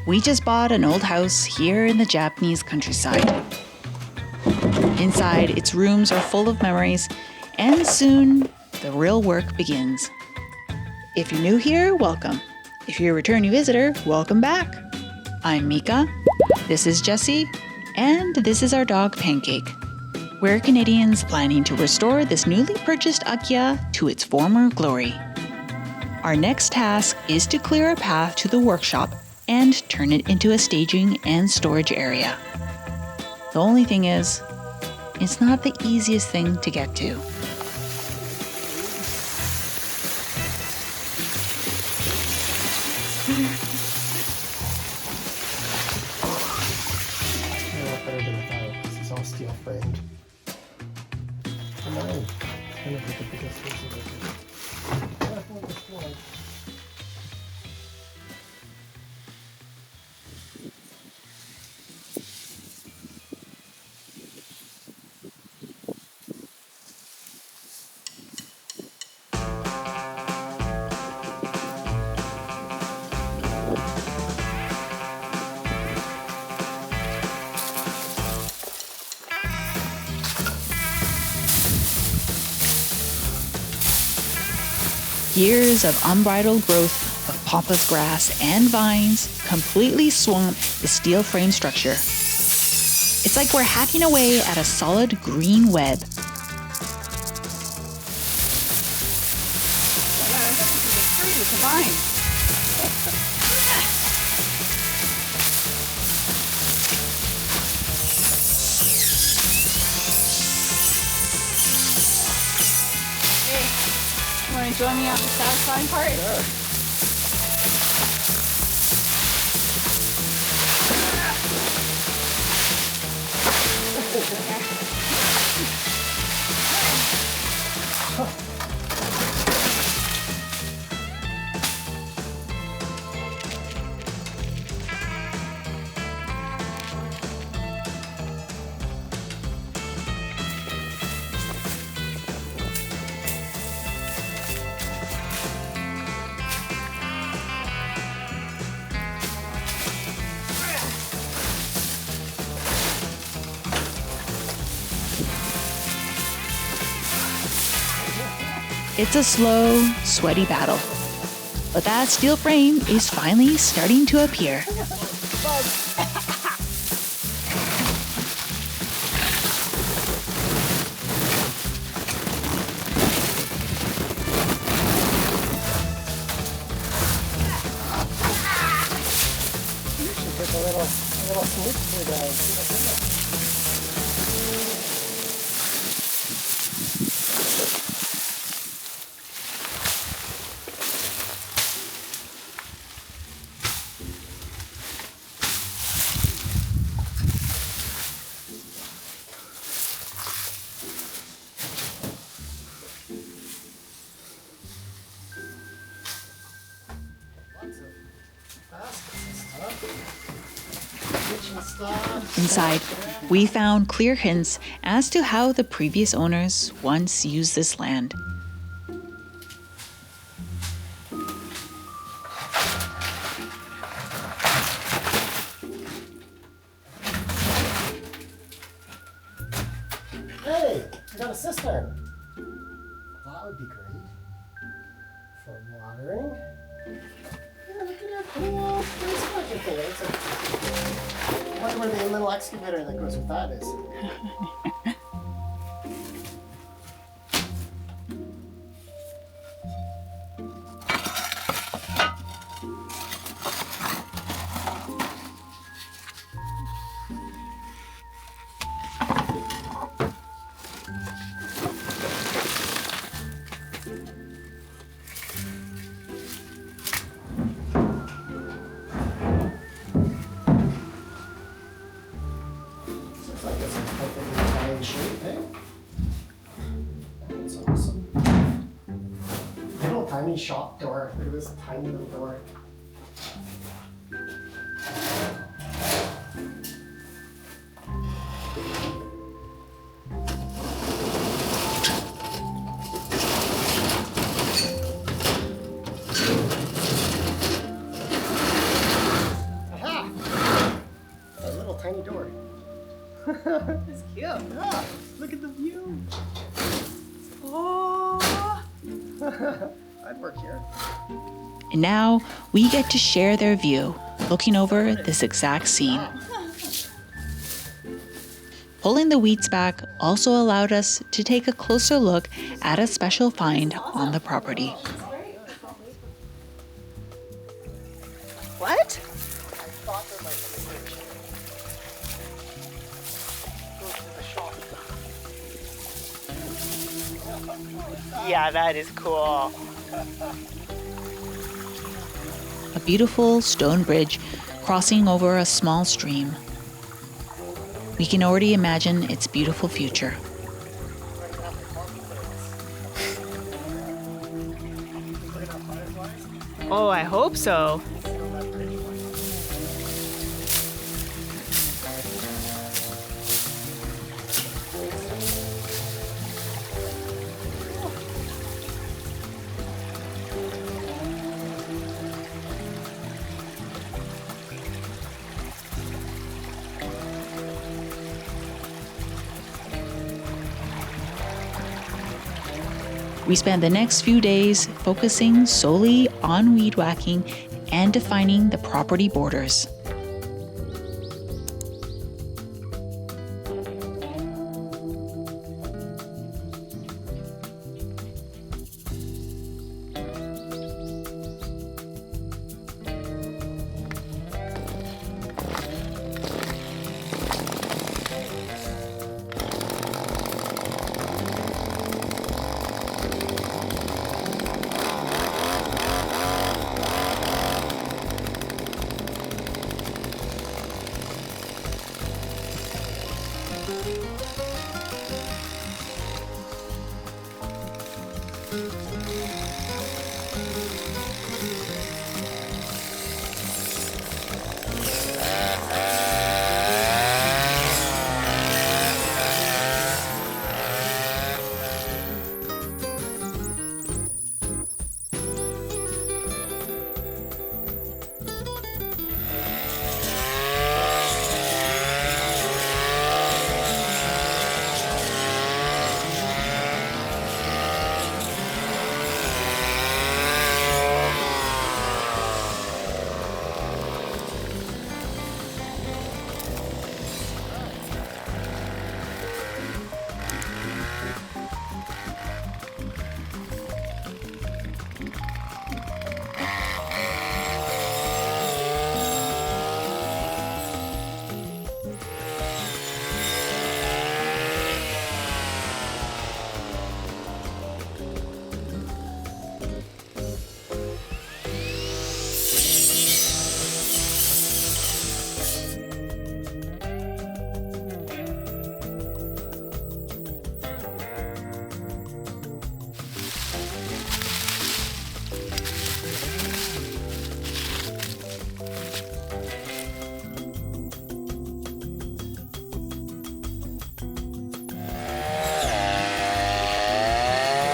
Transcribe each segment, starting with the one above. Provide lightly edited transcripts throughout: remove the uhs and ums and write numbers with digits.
We just bought an old house here in the Japanese countryside. Inside, its rooms are full of memories, and soon the real work begins. If you're new here, welcome. If you're a returning visitor, welcome back. I'm Mika, this is Jessie, and this is our dog Pancake. We're Canadians planning to restore this newly purchased Akiya to its former glory. Our next task is to clear a path to the workshop and turn it into a staging and storage area. The only thing is, it's not the easiest thing to get to. Better than without. This is all steel framed. Come on. It's kind of like the biggest piece of it. Careful with this one. Years of unbridled growth of pampas grass and vines completely swamp the steel frame structure. It's like we're hacking away at a solid green web. Want to join me on the satisfying part? Sure. It's a slow, sweaty battle. But that steel frame is finally starting to appear. You should take a little sneak through there and see what's in there. Inside, we found clear hints as to how the previous owners once used this land. Hey, we got a cistern. That would be great for watering. Yeah, look at that cool waste collection thing. I wonder where the little excavator that goes with that is. Looks like it's in perfectly fine shape, eh? That's awesome. Little tiny shop door. Look at this tiny little door. It's cute. Yeah, look at the view. Oh. I'd work here. And now we get to share their view, looking over this exact scene. Pulling the weeds back also allowed us to take a closer look at a special find on the property. What? Yeah, that is cool. A beautiful stone bridge crossing over a small stream. We can already imagine its beautiful future. Oh, I hope so. We spent the next few days focusing solely on weed whacking and defining the property borders.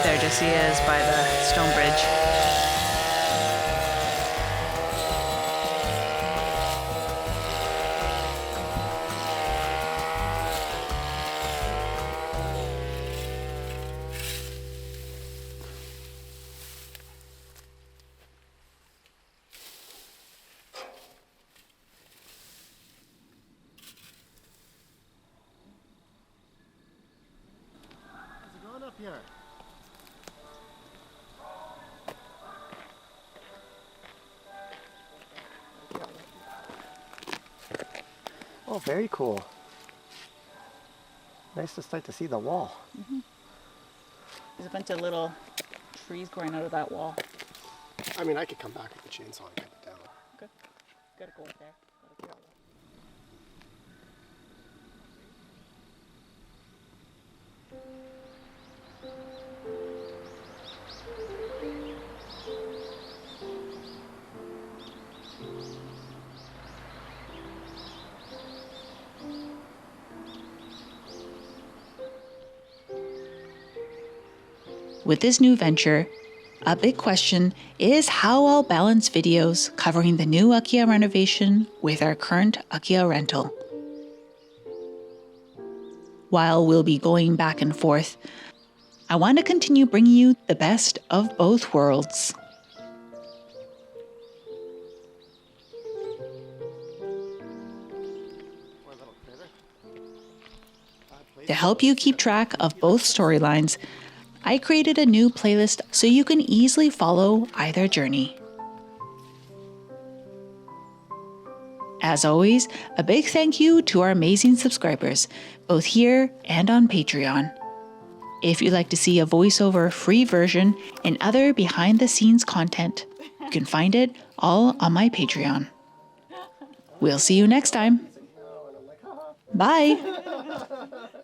There Jessie is by the stone bridge. How's it going up here? Oh, very cool. Nice to start to see the wall. There's a bunch of little trees growing out of that wall. I mean, I could come back with the chainsaw and cut it down. Okay. Gotta go up there. Gotta go. With this new venture, a big question is how I'll balance videos covering the new Akia renovation with our current Akia rental. while we'll be going back and forth, I want to continue bringing you the best of both worlds. To help you keep track of both storylines, I created a new playlist so you can easily follow either journey. As always, a big thank you to our amazing subscribers, both here and on Patreon. If you'd like to see a voiceover free version and other behind-the-scenes content, you can find it all on my Patreon. We'll see you next time. Bye!